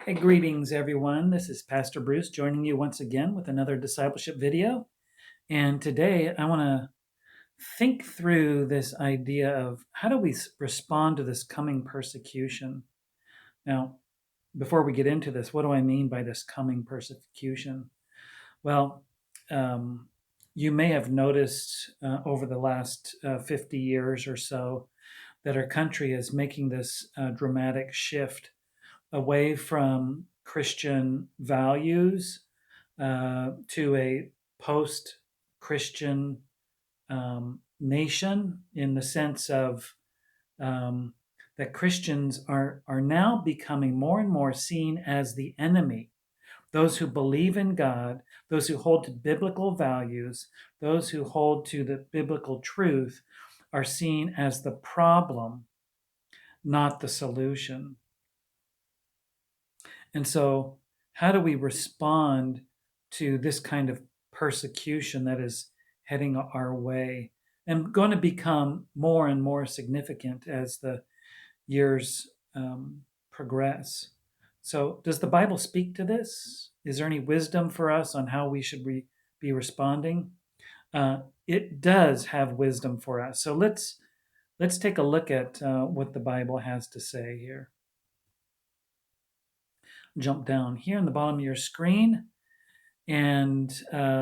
Hey, greetings, everyone. This is Pastor Bruce joining you once again with another discipleship video. And today I want to think through this idea of how do we respond to this coming persecution. Now, before we get into this, what do I mean by this coming persecution? Well, um, you may have noticed over the last 50 years or so that our country is making this dramatic shift away from Christian values to a post Christian nation, in the sense of um, that Christians are now becoming more and more seen as the enemy. Those who believe in God, those who hold to biblical values, those who hold to the biblical truth are seen as the problem, not the solution. And so, how do we respond to this kind of persecution that is heading our way and going to become more and more significant as the years progress? So, does the Bible speak to this? Is there any wisdom for us on how we should be responding? Uh, it does have wisdom for us. So let's take a look at what the Bible has to say here. Jump down here in the bottom of your screen. And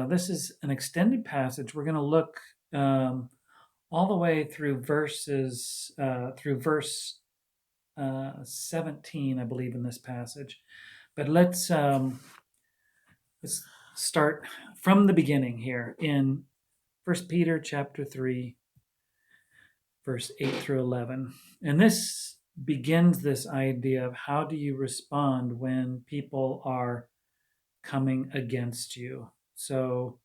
this is an extended passage. We're going to look all the way through verse 17, I believe, in this passage. But let's start from the beginning here in 1 Peter chapter 3, verse 8 through 11. And this begins this idea of how do you respond when people are coming against you. So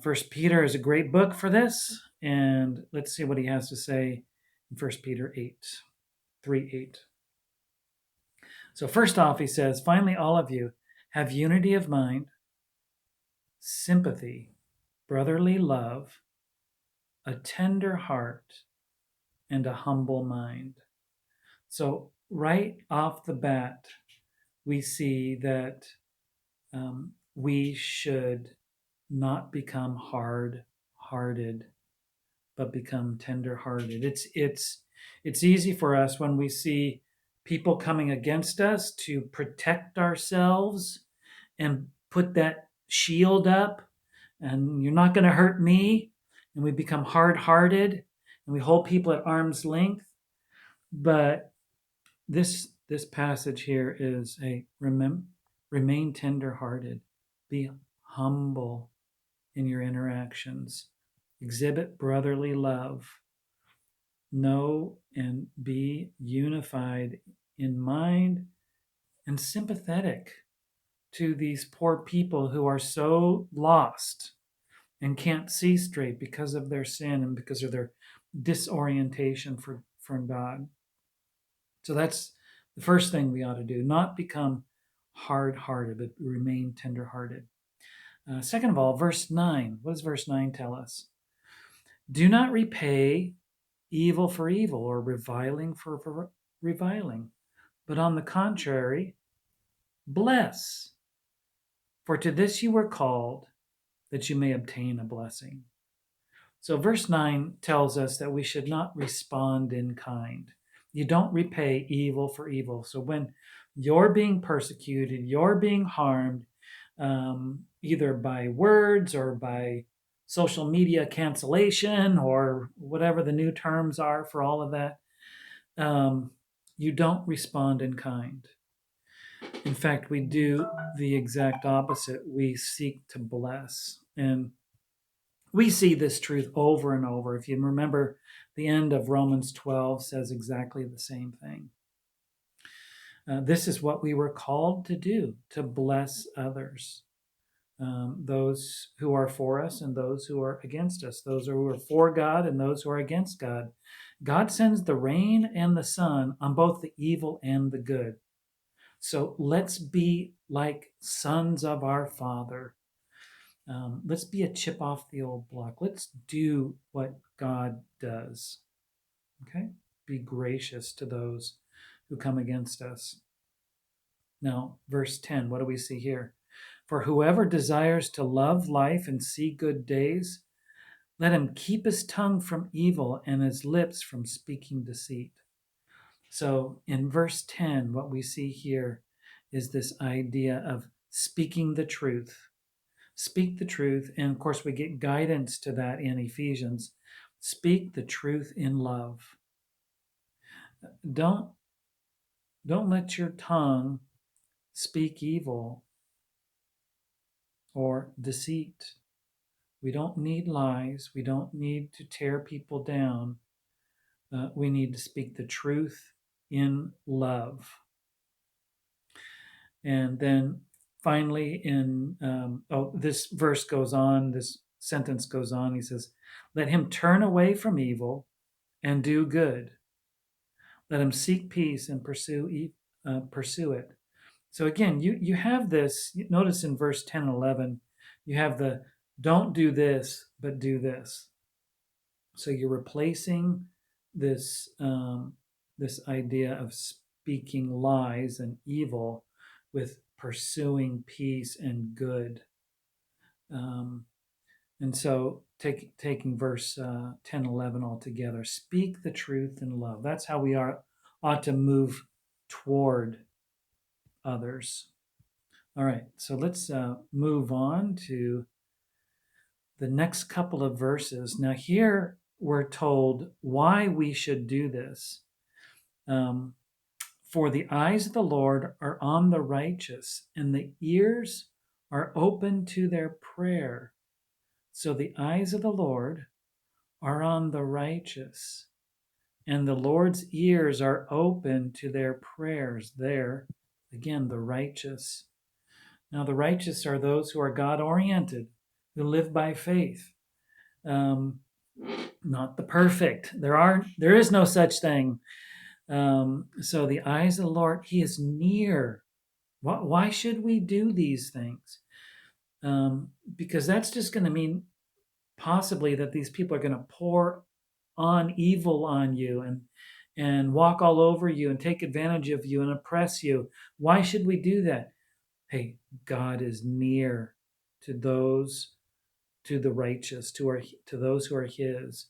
First Peter is a great book for this, and let's see what he has to say in 1 Peter 3:8. So first off, he says, finally, all of you have unity of mind, sympathy, brotherly love, a tender heart, and a humble mind. So right off the bat, we see that we should not become hard-hearted, but become tender-hearted. It's easy for us when we see people coming against us to protect ourselves and put that shield up, and you're not going to hurt me, and we become hard-hearted and we hold people at arm's length. But this passage here is remain tender-hearted, be humble in your interactions, exhibit brotherly love, know and be unified in mind and sympathetic to these poor people who are so lost and can't see straight because of their sin and because of their disorientation from God. So that's the first thing we ought to do, not become hard-hearted, but remain tender-hearted. Second of all, verse 9. What does verse 9 tell us? Do not repay evil for evil or reviling for reviling, but on the contrary, bless. For to this you were called, that you may obtain a blessing. So verse 9 tells us that we should not respond in kind. You don't repay evil for evil. So when you're being persecuted, you're being harmed, either by words or by social media cancellation or whatever the new terms are for all of that, you don't respond in kind. In fact, we do the exact opposite. We seek to bless. And we see this truth over and over. If you remember, the end of Romans 12 says exactly the same thing. This is what we were called to do, to bless others. Those who are for us and those who are against us, those who are for God and those who are against God. God sends the rain and the sun on both the evil and the good. So let's be like sons of our Father. Let's be a chip off the old block. Let's do what God does. Okay? Be gracious to those who come against us. Now, verse 10, what do we see here? For whoever desires to love life and see good days, let him keep his tongue from evil and his lips from speaking deceit. So in verse 10, what we see here is this idea of speaking the truth. Speak the truth. And of course, we get guidance to that in Ephesians. Speak the truth in love. Don't let your tongue speak evil or deceit. We don't need lies. We don't need to tear people down. We need to speak the truth in love. And then finally, this verse goes on, this sentence goes on. He says, let him turn away from evil and do good. Let him seek peace and pursue it. So again, you have this, notice in verse 10 and 11, you have the don't do this, but do this. So you're replacing this this idea of speaking lies and evil with pursuing peace and good. And so taking verse 10, 11 all together, speak the truth in love. That's how we ought to move toward others. All right, so let's move on to the next couple of verses. Now here we're told why we should do this. For the eyes of the Lord are on the righteous, and the ears are open to their prayer. So the eyes of the Lord are on the righteous, and the Lord's ears are open to their prayers. There, again, the righteous. Now, the righteous are those who are God-oriented, who live by faith. Not the perfect. There is no such thing. So the eyes of the Lord, He is near. Why should we do these things? Because that's just going to mean possibly that these people are going to pour on evil on you and walk all over you and take advantage of you and oppress you. Why should we do that? Hey, God is near to the righteous, to those who are His.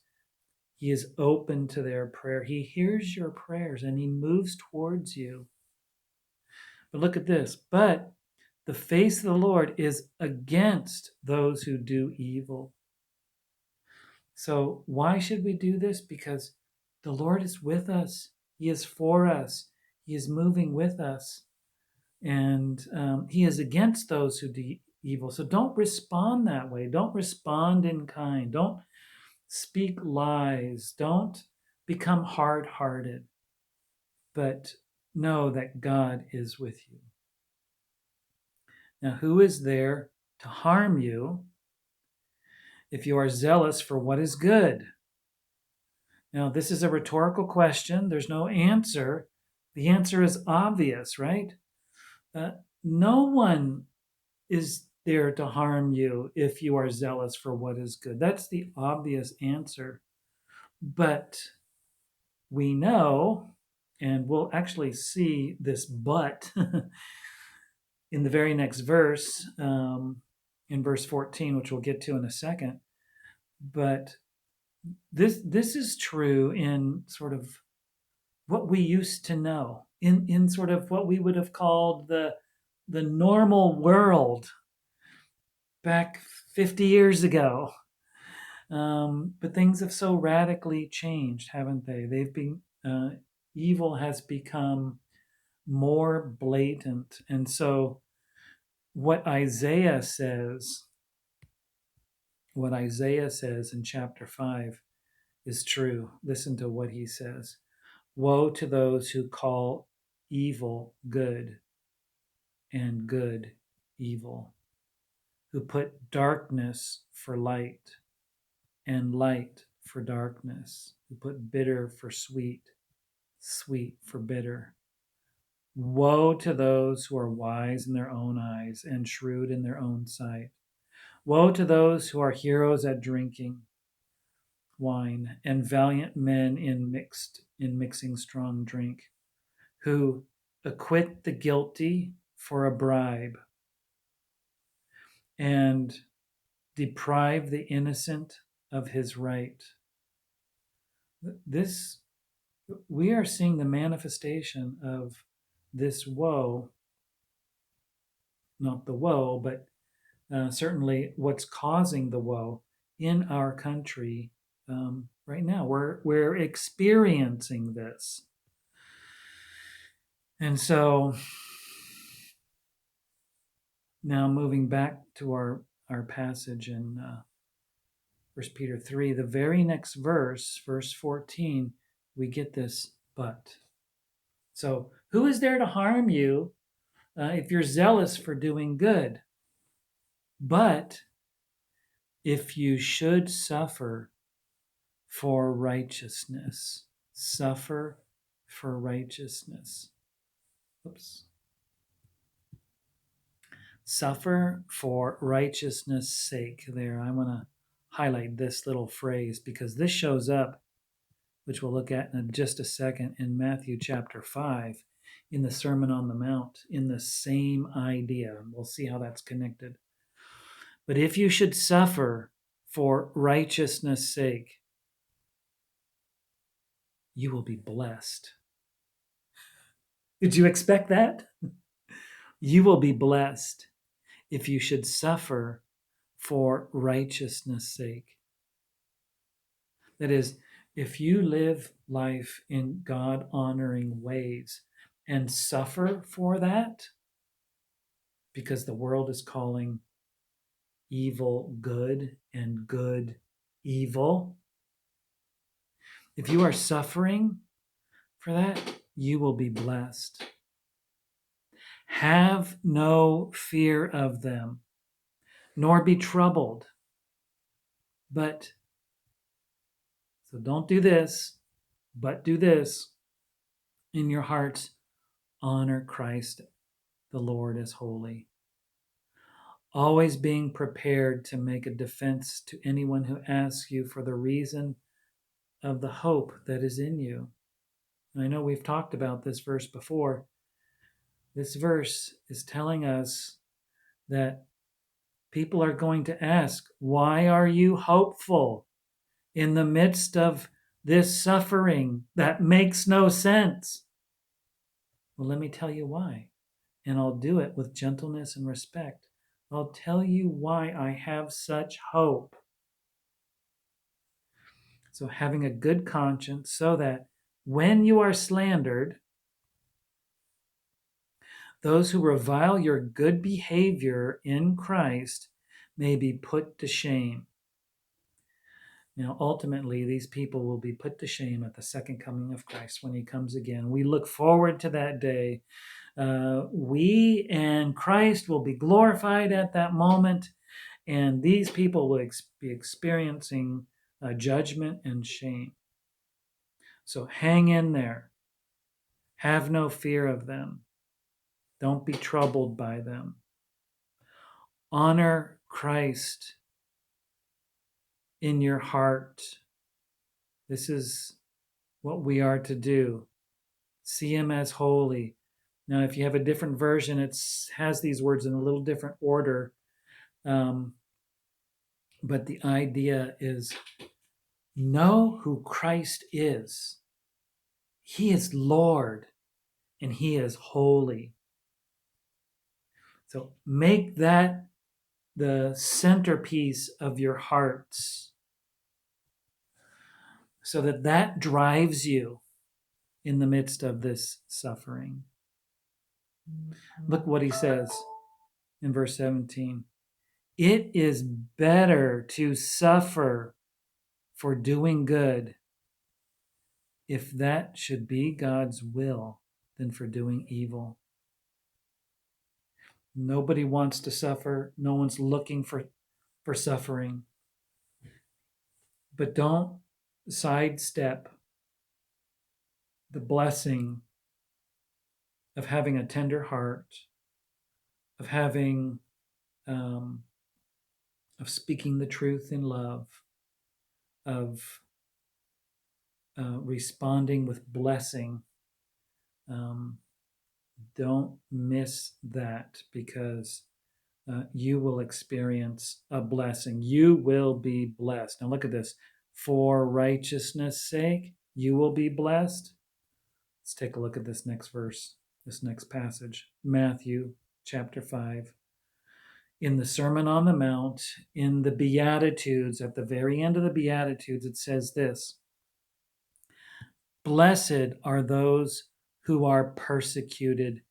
He is open to their prayer. He hears your prayers and He moves towards you. But look at this. But the face of the Lord is against those who do evil. So why should we do this? Because the Lord is with us. He is for us. He is moving with us. And He is against those who do evil. So don't respond that way. Don't respond in kind. Don't speak lies. Don't become hard-hearted. But know that God is with you. Now, who is there to harm you if you are zealous for what is good? Now, this is a rhetorical question. There's no answer. The answer is obvious, right? No one is there to harm you if you are zealous for what is good. That's the obvious answer. But we know, and we'll actually see this but in the very next verse, in verse 14, which we'll get to in a second. But this is true in sort of what we used to know, in sort of what we would have called the normal world back 50 years ago. But things have so radically changed, haven't they? Evil has become more blatant. And so what Isaiah says in chapter 5 is true. Listen to what he says. Woe to those who call evil good and good evil, who put darkness for light and light for darkness, who put bitter for sweet, sweet for bitter. Woe to those who are wise in their own eyes and shrewd in their own sight. Woe to those who are heroes at drinking wine and valiant men in mixing strong drink, who acquit the guilty for a bribe and deprive the innocent of his right. This, we are seeing the manifestation of this woe, not the woe, but certainly what's causing the woe in our country right now. We're experiencing this. And so now moving back to our passage in 1 Peter 3, the very next verse, verse 14, we get this but. So who is there to harm you if you're zealous for doing good? But if you should suffer for righteousness, suffer for righteousness. Oops. Suffer for righteousness' sake. There, I want to highlight this little phrase because this shows up, which we'll look at in just a second, in Matthew chapter 5, in the Sermon on the Mount, in the same idea. We'll see how that's connected. But if you should suffer for righteousness' sake, you will be blessed. Did you expect that? You will be blessed if you should suffer for righteousness' sake. That is, if you live life in God-honoring ways and suffer for that, because the world is calling evil good and good evil, if you are suffering for that, you will be blessed. Have no fear of them, nor be troubled. But, so don't do this, but do this. In your hearts, honor Christ the Lord as holy. Always being prepared to make a defense to anyone who asks you for the reason of the hope that is in you. And I know we've talked about this verse before. This verse is telling us that people are going to ask, why are you hopeful in the midst of this suffering that makes no sense? Well, let me tell you why. And I'll do it with gentleness and respect. I'll tell you why I have such hope. So having a good conscience so that when you are slandered, those who revile your good behavior in Christ may be put to shame. Now, ultimately, these people will be put to shame at the second coming of Christ when he comes again. We look forward to that day. We and Christ will be glorified at that moment, and these people will be experiencing judgment and shame. So hang in there. Have no fear of them. Don't be troubled by them. Honor Christ in your heart. This is what we are to do. See him as holy. Now, if you have a different version, it has these words in a little different order. But the idea is know who Christ is. He is Lord and he is holy. So make that the centerpiece of your hearts so that that drives you in the midst of this suffering. Look what he says in verse 17. It is better to suffer for doing good, if that should be God's will, than for doing evil. Nobody wants to suffer. No one's looking for suffering. But don't sidestep the blessing of having a tender heart, of having, of speaking the truth in love, of responding with blessing, Don't miss that, because you will experience a blessing. You will be blessed. Now look at this. For righteousness' sake, you will be blessed. Let's take a look at this next verse, this next passage. Matthew chapter 5. In the Sermon on the Mount, in the Beatitudes, at the very end of the Beatitudes, it says this: Blessed are those who are persecuted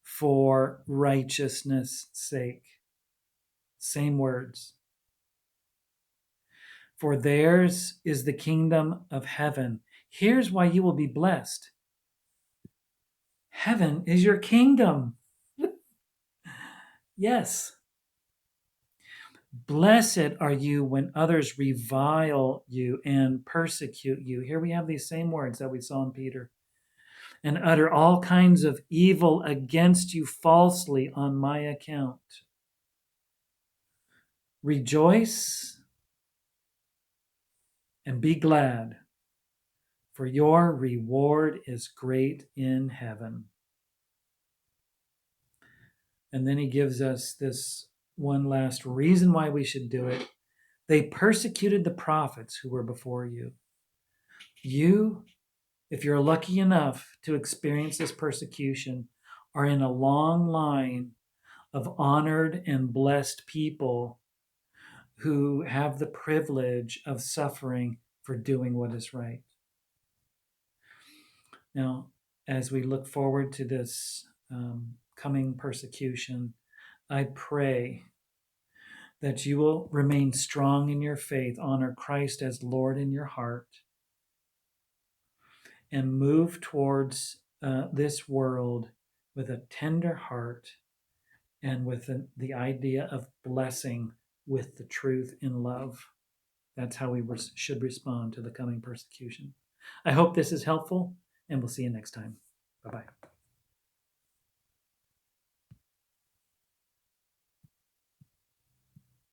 for righteousness' sake. Same words. For theirs is the kingdom of heaven. Here's why you will be blessed. Heaven is your kingdom. Yes. Blessed are you when others revile you and persecute you. Here we have these same words that we saw in Peter. And utter all kinds of evil against you falsely on my account. Rejoice and be glad, for your reward is great in heaven. And then he gives us this one last reason why we should do it. They persecuted the prophets who were before you. You, if you're lucky enough to experience this persecution, are in a long line of honored and blessed people who have the privilege of suffering for doing what is right. Now, as we look forward to this coming persecution, I pray that you will remain strong in your faith, honor Christ as Lord in your heart, and move towards this world with a tender heart and with the idea of blessing with the truth in love. That's how we should respond to the coming persecution. I hope this is helpful, and we'll see you next time. Bye-bye.